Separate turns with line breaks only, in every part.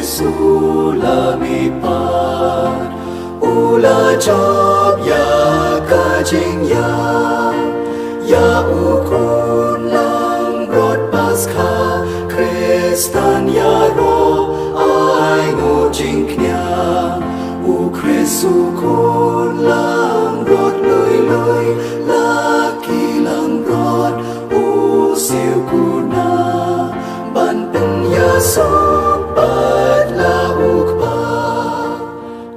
Sulamipat ula job ya kajing ya ukun lang rod paskha Kristan ya ro ai ngujing knya u Kristu kun lang rod lui laki lang rod u siu kuna ban pen ya sobat la ukpa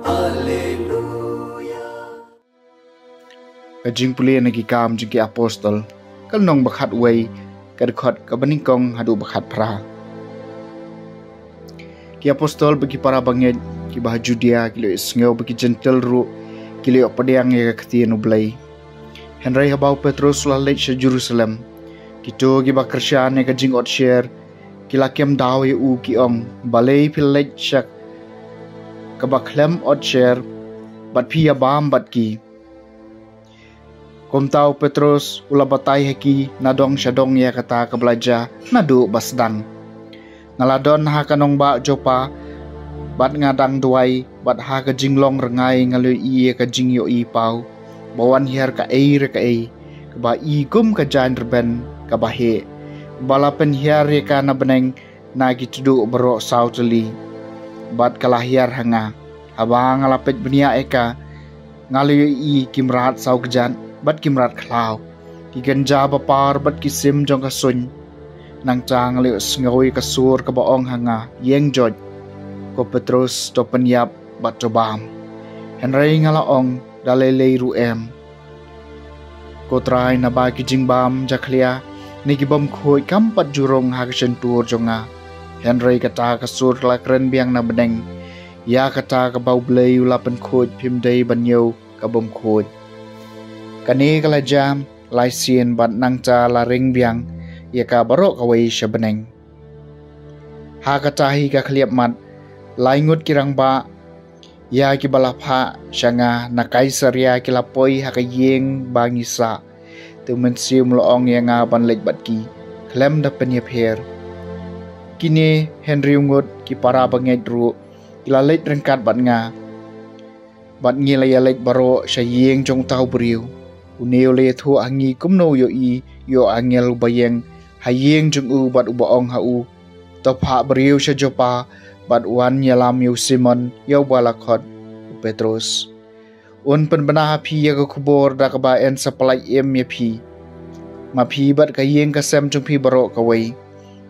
Alleluia.
Kajing puli nagi kam jingki apostol kal nong bakhat wei kadkhot kabaningkong hadu bakhat pra ki apostol bagi para banget ki bah Judea kilo isngeu bagi gentle ru kilo padiang ya katien ublai Henry habau Petrus lalai sa Jerusalem kito gi bakrsian ya kajing ot share kila kem dawe u ki ong balai pilai syak kabaklem ot share bat pia bam bat ki Komtau Petrus ula batai haki nadong syadong ya kata kebelaja nadu basdang. Naladon ha kanong ba jopa bat ngadang duai bat ha ka jinglong rengai ngalui iye ka jingyo i pau bawan hiar ka ei ka ba i gum ka jan reben ka ba he balapen hiar ye ka na beneng na gitudu bero sauteli bat kalahiar hanga abang ngalapet benia eka ngalui i kimrat sau kejan bat kimrat klau ki ganja bapar bat kisim jong kasun nang chang le sngawi kasur ka baong hanga yeng joj ko Petrus to penyap bat tobam Henry ngalaong dalele ruem ko trai na ba ki jingbam jaklia ni ki bom khoi kampat jurong ha ksen tur jonga Henry kata kasur la kren biang na beneng ya kata ka bau blei ulapen khoi phim dei banyo ka bom khoi Kani kala jam laisien bat nang cha la ring biang ya ka barok awai shabeneng ha katahi ka khliap mat laingut kirang ba ya ki balapha shanga na kaisar ya ki lapoi ha ka yeng bangisa tu mensium loong ya nga ban lek bat ki klem da penyep her kini Henry ungut ki para banget ru ilalet rengkat bat nga bat ngila ya lek baro shayeng jong tau beriu Uneo le thu angi kumno yo angel bayeng hayeng jung u bat ubaong ha u to pha beriu sha jopa bat wan yalam yu Simon yo balakot Petrus un pen bana phi ya ko khubor da ka ba en supply em ya phi ma phi bat ka yeng ka sem jung phi baro ka wei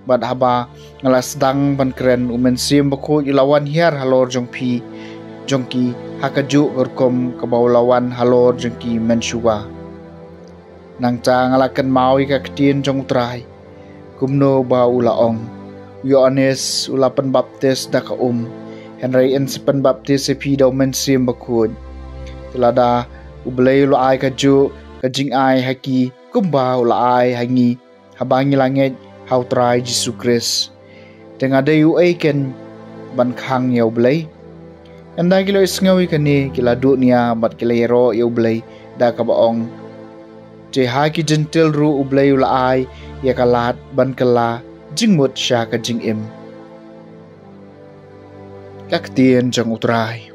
bat haba ngalas dang ban kren umen sim ba ko ilawan hiar halor jung phi jongki hakaju urkom kabawlawan halor jengki mensuwa nang cha ngalaken mawi ka ketien jong trai kumno ba ulaong Yohanes ulapen baptis da ka Henry en sepen baptis sepi do mensim bakun telada ublei lo ai kaju kajing ai haki kumba ula ai hangi habangi langit hau trai Jesu Kris tengah dayu aiken ban khang ya ublei Anda kilo isngawi kani kila dunia bat kila yero ya ublay da kabaong. Je haki gentil ru ublay ula ay ya kalat ban kala jingmut siya ka jingim. Kaktien jang utray.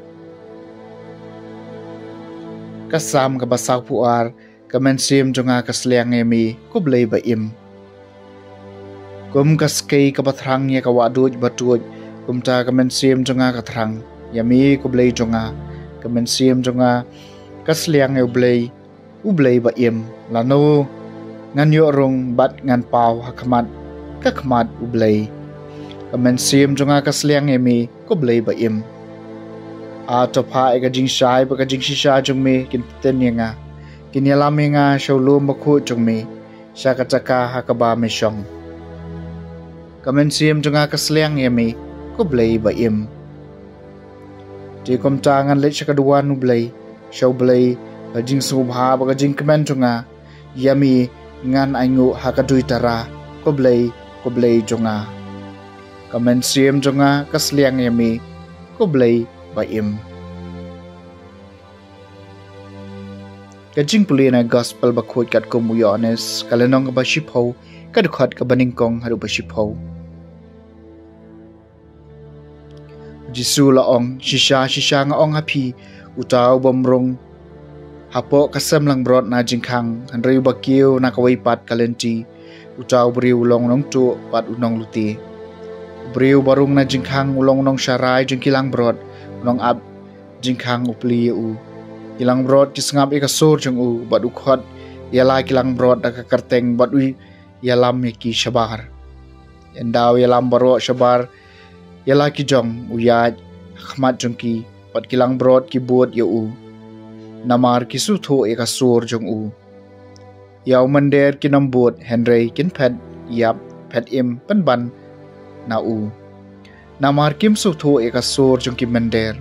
Kasam kabasak puar kamensim jonga kasliang emi kublay baim. Kum kaskay kabatrang ya kawadud batuj kumta kamensim jonga katrang. Yami kublay jonga kamensim jonga kasliang ublay baim lano nganyo rong bat ngan pau hakmat kakmat ublay kamensim jonga kasliang emi kublay baim ato pa ega jing shai ba jing shisha jongme kinten nga kinyalami nga shawlum bakhu jongme shakataka hakaba meshong kamensim jonga kasliang emi kublay baim Di komtangan lech kaduan ublay, shaw blay, kajing subha bagajing kemen jonga, yami ngan aingu hakaduy tara, kublay jonga. Kamen siem jonga kasliang yami, kublay baim. Kajing puli na gospel bakut kat kumu Yohanes, kalenong kabashipaw, kadukhat kabaningkong haru bashipaw. Jisu laong shisha nga ong hapi utaw bomrong hapo kasem lang brot na jingkang hanreu bakiu na kawaipat kalenti utaw briu long nong tu pat unong luti briu barung na jingkang ulong nong syarai jengkilang brot unong ab jingkang upli u kilang brot kisngap ikasur jeng u bat ukhot yala kilang brot da kakarteng bat u yalam ki syabar endaw yalam baro syabar yala ki jong uyaj khmat jengki pat kilang brot ki buat ya u namar kisu tho ekasur jong u yaw mander kinambut Henry kin pet yap pet im penban na u namar kim su tho ekasur jong ki mander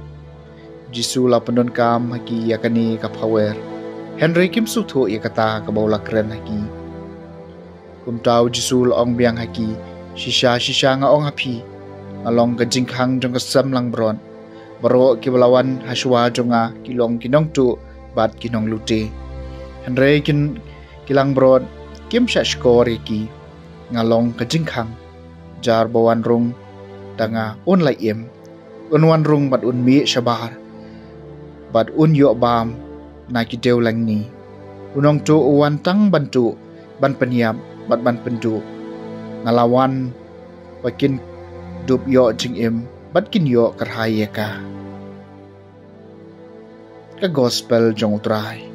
Jisu la pendon kam haki yakani ka power Henry kim su tho ekata ka baula kren haki kumtau Jisu ong biang haki shisha nga ong hapi along ka jingkhang jong ka sam lang bron baro ki balawan haswa jonga kilong kinong tu bat kinong luti Henry kilang brod kim sha skori ki ngalong ka jingkhang jar bawan rung danga un lai im unwan rung bat un mi shabar bat un yo bam na ki deu lang ni unong tu uwan tang bantu ban peniap bat ban pendu ngalawan wakin dup yo jing im bat kin yo karhaya ka gospel jong utrai